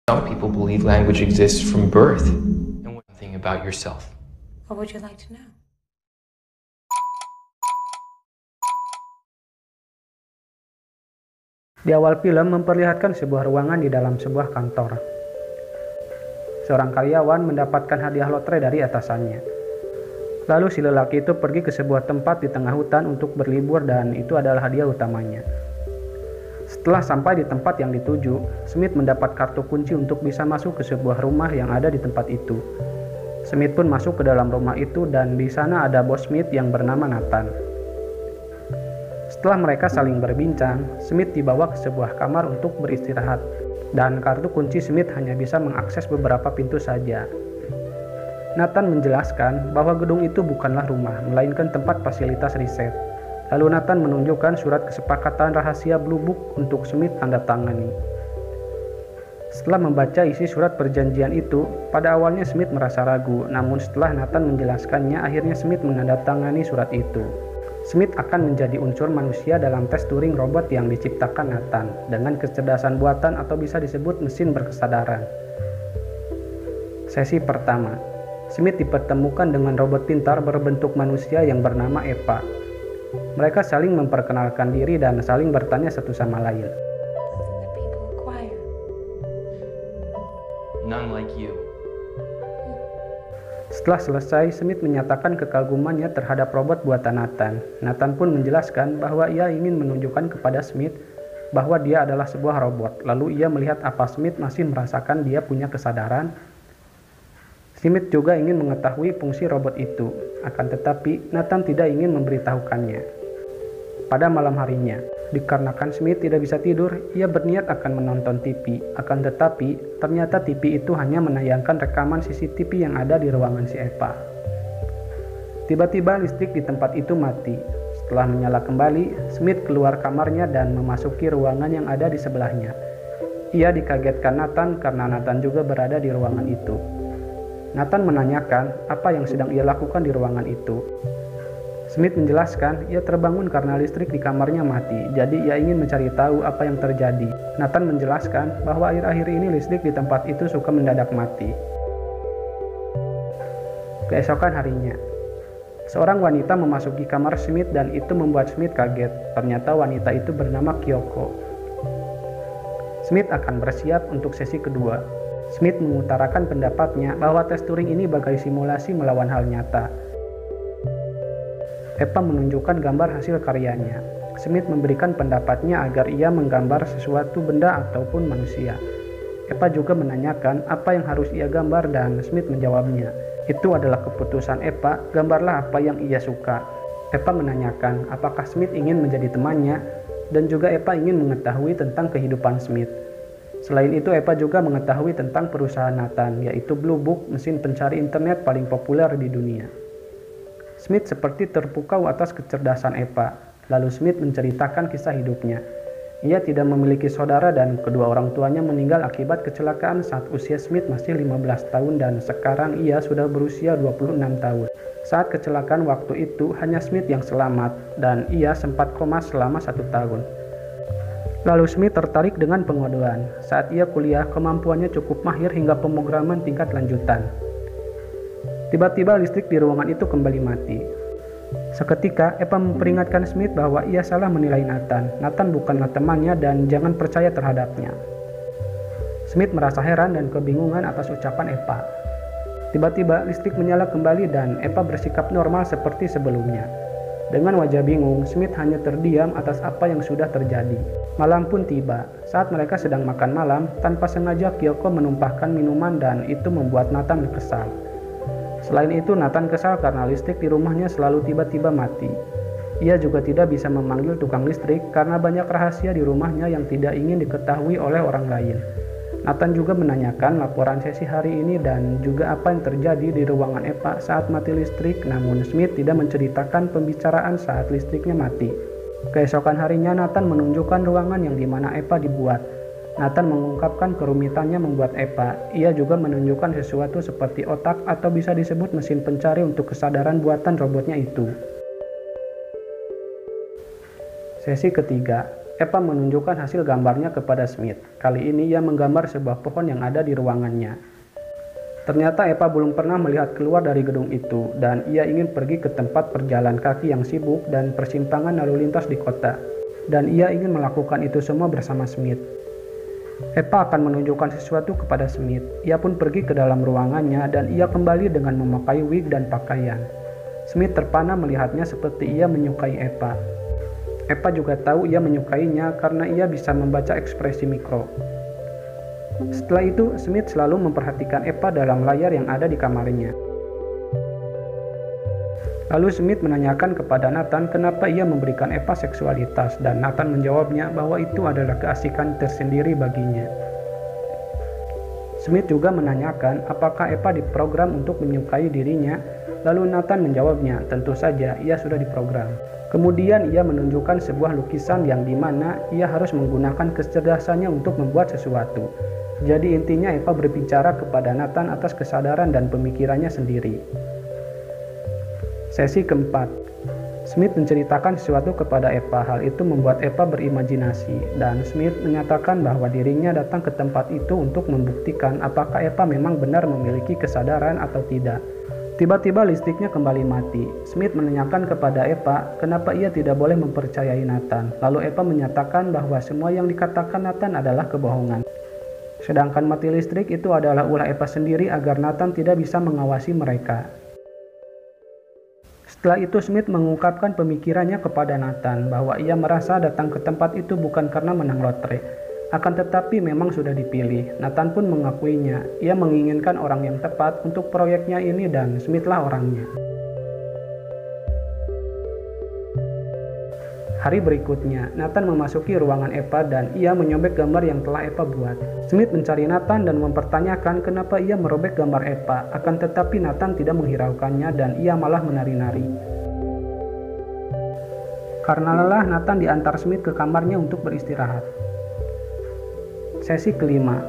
Some people believe language exists from birth. And one thing about yourself. What would you like to know? Di awal film memperlihatkan sebuah ruangan di dalam sebuah kantor. Seorang karyawan mendapatkan hadiah lotre dari atasannya. Lalu si lelaki itu pergi ke sebuah tempat di tengah hutan untuk berlibur dan itu adalah hadiah utamanya. Setelah sampai di tempat yang dituju, Smith mendapat kartu kunci untuk bisa masuk ke sebuah rumah yang ada di tempat itu. Smith pun masuk ke dalam rumah itu dan di sana ada bos Smith yang bernama Nathan. Setelah mereka saling berbincang, Smith dibawa ke sebuah kamar untuk beristirahat, dan kartu kunci Smith hanya bisa mengakses beberapa pintu saja. Nathan menjelaskan bahwa gedung itu bukanlah rumah, melainkan tempat fasilitas riset. Lalu Nathan menunjukkan surat kesepakatan rahasia Blue Book untuk Smith tanda tangani. Setelah membaca isi surat perjanjian itu, pada awalnya Smith merasa ragu, namun setelah Nathan menjelaskannya, akhirnya Smith menandatangani surat itu. Smith akan menjadi unsur manusia dalam tes Turing robot yang diciptakan Nathan dengan kecerdasan buatan atau bisa disebut mesin berkesadaran. Sesi pertama, Smith dipertemukan dengan robot pintar berbentuk manusia yang bernama Eva. Mereka saling memperkenalkan diri dan saling bertanya satu sama lain. None like you. Setelah selesai, Smith menyatakan kekagumannya terhadap robot buatan Nathan. Nathan pun menjelaskan bahwa ia ingin menunjukkan kepada Smith bahwa dia adalah sebuah robot. Lalu ia melihat apa Smith masih merasakan dia punya kesadaran. Smith juga ingin mengetahui fungsi robot itu, akan tetapi Nathan tidak ingin memberitahukannya. Pada malam harinya, dikarenakan Smith tidak bisa tidur, ia berniat akan menonton TV. Akan tetapi, ternyata TV itu hanya menayangkan rekaman CCTV yang ada di ruangan si Eva. Tiba-tiba listrik di tempat itu mati. Setelah menyala kembali, Smith keluar kamarnya dan memasuki ruangan yang ada di sebelahnya. Ia dikagetkan Nathan karena Nathan juga berada di ruangan itu. Nathan menanyakan apa yang sedang ia lakukan di ruangan itu. Smith menjelaskan ia terbangun karena listrik di kamarnya mati, jadi ia ingin mencari tahu apa yang terjadi. Nathan menjelaskan bahwa akhir-akhir ini listrik di tempat itu suka mendadak mati. Keesokan harinya, seorang wanita memasuki kamar Smith dan itu membuat Smith kaget. Ternyata wanita itu bernama Kyoko. Smith akan bersiap untuk sesi kedua. Smith mengutarakan pendapatnya bahwa tes Turing ini bagai simulasi melawan hal nyata. Eva menunjukkan gambar hasil karyanya. Smith memberikan pendapatnya agar ia menggambar sesuatu benda ataupun manusia. Eva juga menanyakan apa yang harus ia gambar dan Smith menjawabnya. Itu adalah keputusan Eva, gambarlah apa yang ia suka. Eva menanyakan apakah Smith ingin menjadi temannya dan juga Eva ingin mengetahui tentang kehidupan Smith. Selain itu, Eva juga mengetahui tentang perusahaan Nathan, yaitu Blue Book, mesin pencari internet paling populer di dunia. Smith seperti terpukau atas kecerdasan Eva. Lalu Smith menceritakan kisah hidupnya. Ia tidak memiliki saudara dan kedua orang tuanya meninggal akibat kecelakaan saat usia Smith masih 15 tahun dan sekarang ia sudah berusia 26 tahun. Saat kecelakaan waktu itu hanya Smith yang selamat dan ia sempat koma selama 1 tahun. Lalu Smith tertarik dengan pengodoan. Saat ia kuliah, kemampuannya cukup mahir hingga pemrograman tingkat lanjutan. Tiba-tiba listrik di ruangan itu kembali mati. Seketika, Eva memperingatkan Smith bahwa ia salah menilai Nathan. Nathan bukanlah temannya dan jangan percaya terhadapnya. Smith merasa heran dan kebingungan atas ucapan Eva. Tiba-tiba listrik menyala kembali dan Eva bersikap normal seperti sebelumnya. Dengan wajah bingung, Smith hanya terdiam atas apa yang sudah terjadi. Malam pun tiba. Saat mereka sedang makan malam, tanpa sengaja Kyoko menumpahkan minuman dan itu membuat Nathan kesal. Selain itu, Nathan kesal karena listrik di rumahnya selalu tiba-tiba mati. Ia juga tidak bisa memanggil tukang listrik karena banyak rahasia di rumahnya yang tidak ingin diketahui oleh orang lain. Nathan juga menanyakan laporan sesi hari ini dan juga apa yang terjadi di ruangan Eva saat mati listrik, namun Smith tidak menceritakan pembicaraan saat listriknya mati. Keesokan harinya, Nathan menunjukkan ruangan yang dimana Eva dibuat. Nathan mengungkapkan kerumitannya membuat Eva. Ia juga menunjukkan sesuatu seperti otak atau bisa disebut mesin pencari untuk kesadaran buatan robotnya itu. Sesi ketiga, Eva menunjukkan hasil gambarnya kepada Smith. Kali ini ia menggambar sebuah pohon yang ada di ruangannya. Ternyata Eva belum pernah melihat keluar dari gedung itu, dan ia ingin pergi ke tempat perjalan kaki yang sibuk dan persimpangan lalu lintas di kota. Dan ia ingin melakukan itu semua bersama Smith. Eva akan menunjukkan sesuatu kepada Smith. Ia pun pergi ke dalam ruangannya dan ia kembali dengan memakai wig dan pakaian. Smith terpana melihatnya seperti ia menyukai Eva. Eva juga tahu ia menyukainya karena ia bisa membaca ekspresi mikro. Setelah itu, Smith selalu memperhatikan Eva dalam layar yang ada di kamarnya. Lalu Smith menanyakan kepada Nathan kenapa ia memberikan Eva seksualitas, dan Nathan menjawabnya bahwa itu adalah keasikan tersendiri baginya. Smith juga menanyakan apakah Eva diprogram untuk menyukai dirinya, lalu Nathan menjawabnya, tentu saja ia sudah diprogram. Kemudian ia menunjukkan sebuah lukisan yang dimana ia harus menggunakan kecerdasannya untuk membuat sesuatu. Jadi intinya Eva berbicara kepada Nathan atas kesadaran dan pemikirannya sendiri. Sesi keempat, Smith menceritakan sesuatu kepada Eva. Hal itu membuat Eva berimajinasi, dan Smith menyatakan bahwa dirinya datang ke tempat itu untuk membuktikan apakah Eva memang benar memiliki kesadaran atau tidak. Tiba-tiba listriknya kembali mati. Smith menanyakan kepada Eva kenapa ia tidak boleh mempercayai Nathan. Lalu Eva menyatakan bahwa semua yang dikatakan Nathan adalah kebohongan. Sedangkan mati listrik itu adalah ulah Eva sendiri agar Nathan tidak bisa mengawasi mereka. Setelah itu Smith mengungkapkan pemikirannya kepada Nathan bahwa ia merasa datang ke tempat itu bukan karena menang lotre. Akan tetapi memang sudah dipilih. Nathan pun mengakuinya. Ia menginginkan orang yang tepat untuk proyeknya ini dan Smith-lah orangnya. Hari berikutnya, Nathan memasuki ruangan Eva dan ia menyobek gambar yang telah Eva buat. Smith mencari Nathan dan mempertanyakan kenapa ia merobek gambar Eva. Akan tetapi Nathan tidak menghiraukannya dan ia malah menari-nari. Karena lelah, Nathan diantar Smith ke kamarnya untuk beristirahat. Sesi kelima,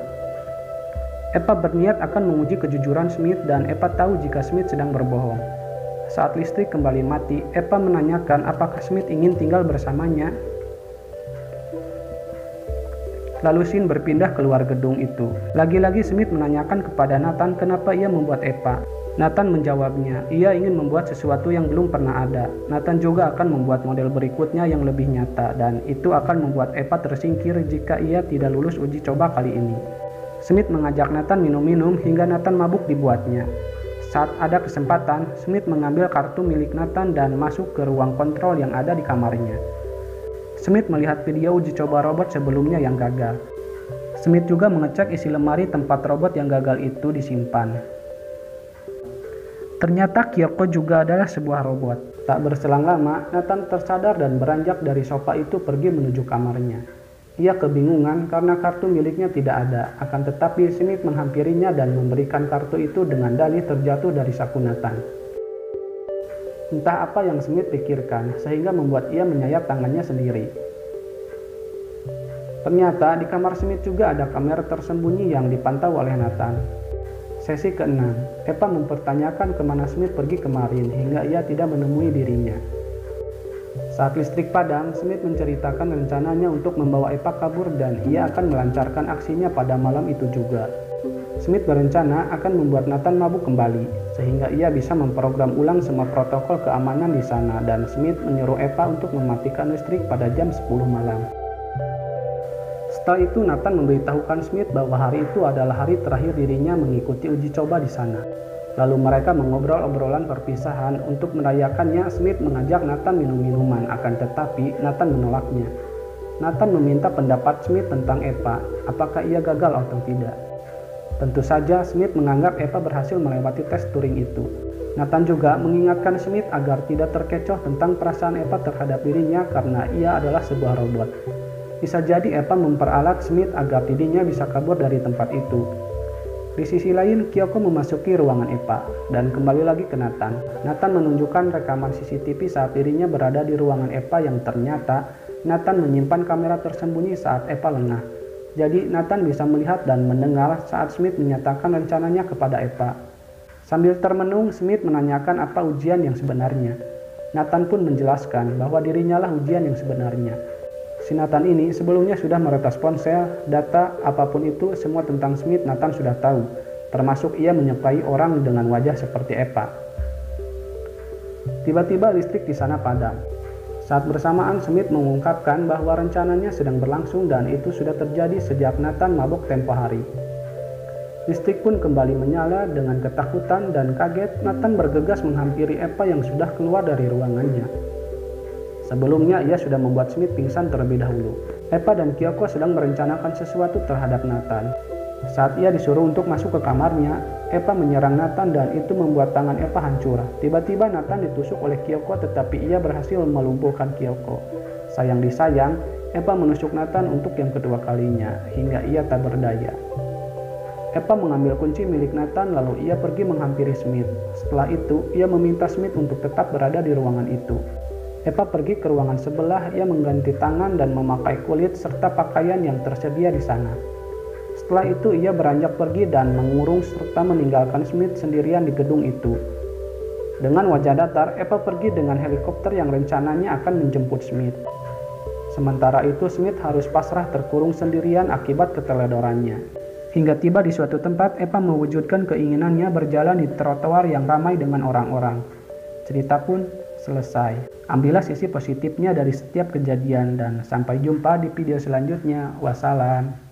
Eva berniat akan menguji kejujuran Smith dan Eva tahu jika Smith sedang berbohong. Saat listrik kembali mati, Eva menanyakan apakah Smith ingin tinggal bersamanya. Lalu Sin berpindah keluar gedung itu. Lagi-lagi Smith menanyakan kepada Nathan kenapa ia membuat Eva. Nathan menjawabnya, ia ingin membuat sesuatu yang belum pernah ada. Nathan juga akan membuat model berikutnya yang lebih nyata, dan itu akan membuat Eva tersingkir jika ia tidak lulus uji coba kali ini. Smith mengajak Nathan minum-minum hingga Nathan mabuk dibuatnya. Saat ada kesempatan, Smith mengambil kartu milik Nathan dan masuk ke ruang kontrol yang ada di kamarnya. Smith melihat video uji coba robot sebelumnya yang gagal. Smith juga mengecek isi lemari tempat robot yang gagal itu disimpan. Ternyata Kyoko juga adalah sebuah robot. Tak berselang lama, Nathan tersadar dan beranjak dari sofa itu pergi menuju kamarnya. Ia kebingungan karena kartu miliknya tidak ada, akan tetapi Smith menghampirinya dan memberikan kartu itu dengan dalih terjatuh dari saku Nathan. Entah apa yang Smith pikirkan, sehingga membuat ia menyayat tangannya sendiri. Ternyata di kamar Smith juga ada kamera tersembunyi yang dipantau oleh Nathan. Sesi ke-6, Eva mempertanyakan kemana Smith pergi kemarin hingga ia tidak menemui dirinya. Saat listrik padam, Smith menceritakan rencananya untuk membawa Eva kabur dan ia akan melancarkan aksinya pada malam itu juga. Smith berencana akan membuat Nathan mabuk kembali, sehingga ia bisa memprogram ulang semua protokol keamanan di sana dan Smith menyuruh Eva untuk mematikan listrik pada jam 10 malam. Setelah itu Nathan memberitahukan Smith bahwa hari itu adalah hari terakhir dirinya mengikuti uji coba di sana. Lalu mereka mengobrol obrolan perpisahan. Untuk merayakannya, Smith mengajak Nathan minum-minuman, akan tetapi Nathan menolaknya. Nathan meminta pendapat Smith tentang Eva, apakah ia gagal atau tidak. Tentu saja Smith menganggap Eva berhasil melewati tes Turing itu. Nathan juga mengingatkan Smith agar tidak terkecoh tentang perasaan Eva terhadap dirinya karena ia adalah sebuah robot. Bisa jadi Eva memperalat Smith agar dirinya bisa kabur dari tempat itu. Di sisi lain, Kyoko memasuki ruangan Eva dan kembali lagi ke Nathan. Nathan menunjukkan rekaman CCTV saat dirinya berada di ruangan Eva yang ternyata Nathan menyimpan kamera tersembunyi saat Eva lengah. Jadi Nathan bisa melihat dan mendengar saat Smith menyatakan rencananya kepada Eva. Sambil termenung, Smith menanyakan apa ujian yang sebenarnya. Nathan pun menjelaskan bahwa dirinya lah ujian yang sebenarnya. Si Nathan ini sebelumnya sudah meretas ponsel, data, apapun itu, semua tentang Smith Nathan sudah tahu, termasuk ia menyukai orang dengan wajah seperti Eva. Tiba-tiba listrik di sana padam. Saat bersamaan Smith mengungkapkan bahwa rencananya sedang berlangsung dan itu sudah terjadi sejak Nathan mabuk tempo hari. Listrik pun kembali menyala. Dengan ketakutan dan kaget, Nathan bergegas menghampiri Eva yang sudah keluar dari ruangannya. Sebelumnya ia sudah membuat Smith pingsan terlebih dahulu. Eva dan Kyoko sedang merencanakan sesuatu terhadap Nathan. Saat ia disuruh untuk masuk ke kamarnya, Eva menyerang Nathan dan itu membuat tangan Eva hancur. Tiba-tiba Nathan ditusuk oleh Kyoko tetapi ia berhasil melumpuhkan Kyoko. Sayang disayang, Eva menusuk Nathan untuk yang kedua kalinya hingga ia tak berdaya. Eva mengambil kunci milik Nathan lalu ia pergi menghampiri Smith. Setelah itu, ia meminta Smith untuk tetap berada di ruangan itu. Eva pergi ke ruangan sebelah, ia mengganti tangan dan memakai kulit serta pakaian yang tersedia di sana. Setelah itu ia beranjak pergi dan mengurung serta meninggalkan Smith sendirian di gedung itu. Dengan wajah datar, Eva pergi dengan helikopter yang rencananya akan menjemput Smith. Sementara itu Smith harus pasrah terkurung sendirian akibat keteledorannya. Hingga tiba di suatu tempat, Eva mewujudkan keinginannya berjalan di trotoar yang ramai dengan orang-orang. Cerita pun selesai. Ambillah sisi positifnya dari setiap kejadian dan sampai jumpa di video selanjutnya. Wassalam.